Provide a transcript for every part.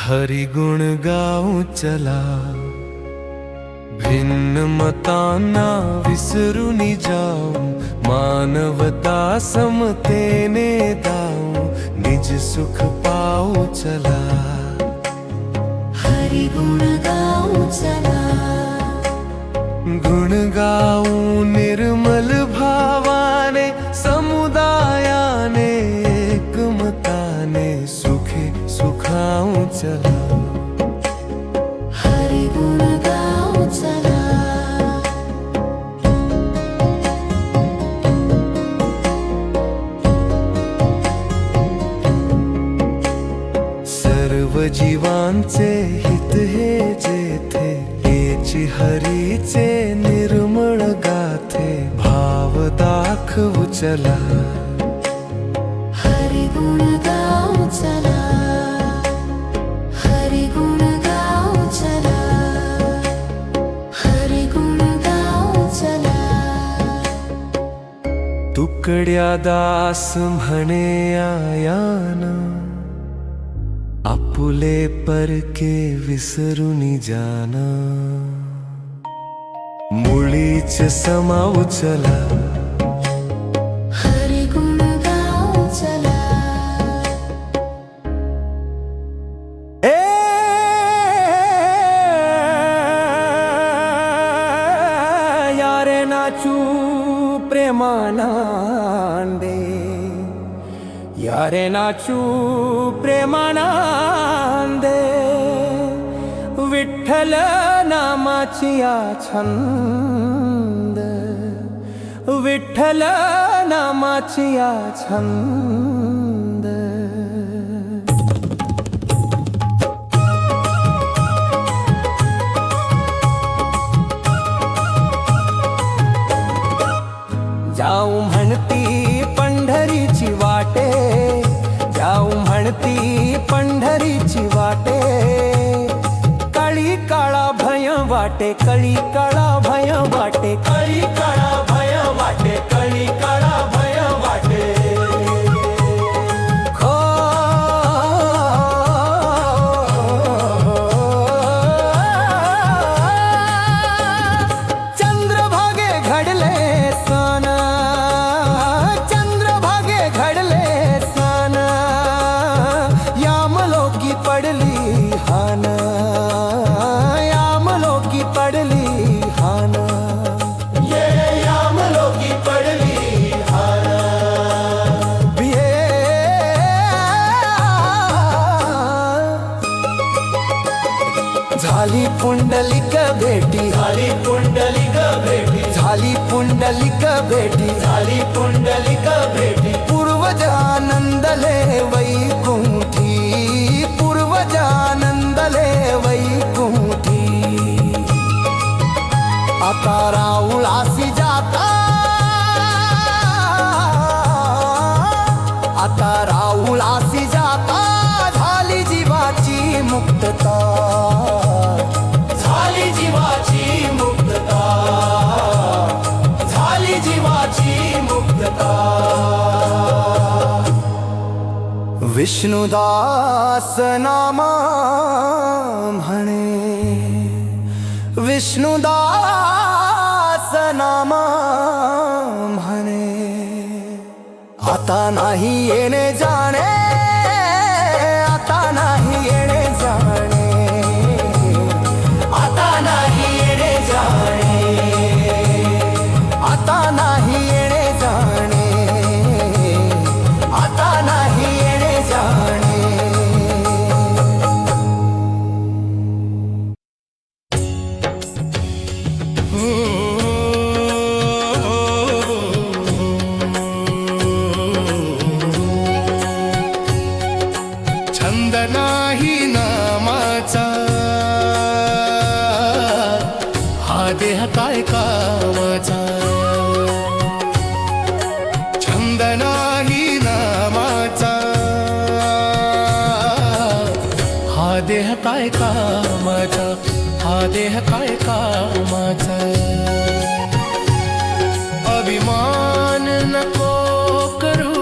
हरि गुण गाऊ चला, भिन्न मतांना विसरून जाऊ, मानवता समतेने दाऊ, निज सुख पाऊ चला। हरि गुण गाऊ चला, गुण गाऊ निर्मल भावाने, समुदायाने एकमताने, सुखे सुखाऊ चला। हरि गुण गाऊ चला, सर्व जीवांचे हित हे जेथे, हेची हरीचे निर्मळ गाथे, भाव दाखवू चला। हरि गुण गाऊ चला, हरि गुण गाऊ चला, हरि गुण गाऊ चला। तुकड्या दास म्हणे आयाना, आपुले परके विसरून जाना, मुळीच समाऊ चला। हरि गुण गाऊ चला, ए यारे नाचू प्रेमानंदे, यारे नाचू प्रेमानंदे, विठ्ठल नामाची छंद, विठ्ठल नामाची छंद। जाऊ म्हणती पंढरीची वाटे, जाऊ म्हणती पंढरीची वाटे, कळी काळा भय वाटे, कळी काळा भय वाटे, कळी काळा भय वाटे, कळी काळा भय वाटे। खो चंद्रभागे घडले सन, चंद्रभागे घडले सन, यामलोकी पडली हान, यामलोकी पडली हान, ये यामलोकी पडली हान। बिये झाली पुंडलिक भेटी, झाली पुंडलिक भेटी, झाली पुंडलिक भेटी, झाली पुंडलिक भेटी, पूर्वजानंदले वैकुंठी, पूर्वजानंदले वैकुंठी। आता राऊळासी जाता, आता राऊळासी जाता, झाली जीवाची मुक्तता, झाली जीवाची मुक्तता, झाली जीवाची मुक्तता। विष्णुदास नामा म्हणे, विष्णुदास नामा म्हणे, आता नाही येणे जाणे, आता नाही येणे जाणे, आता नाही येणे जाणे, आता नाही येणे जाणे, आता नाही येणे जाणे। छंद नाही नामाचा, हा देह काय कामाचा, छंद नाही नामाचा, हा देह काय कामाचा, हा देह काय कामाचा। अभिमान नको करू,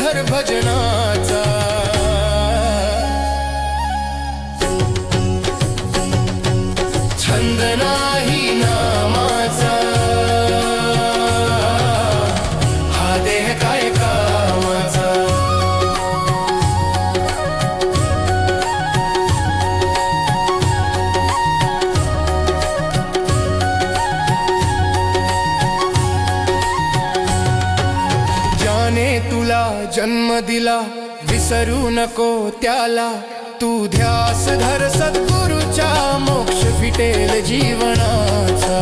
धर भजनाचा छंद नाही नामाचा हा देह काय कामाचा ज्याने तुला जन्म दिला विसरू नको त्याला तू ध्यास धर सद्गुरूचा मोक्ष फिटेल जीवनाचा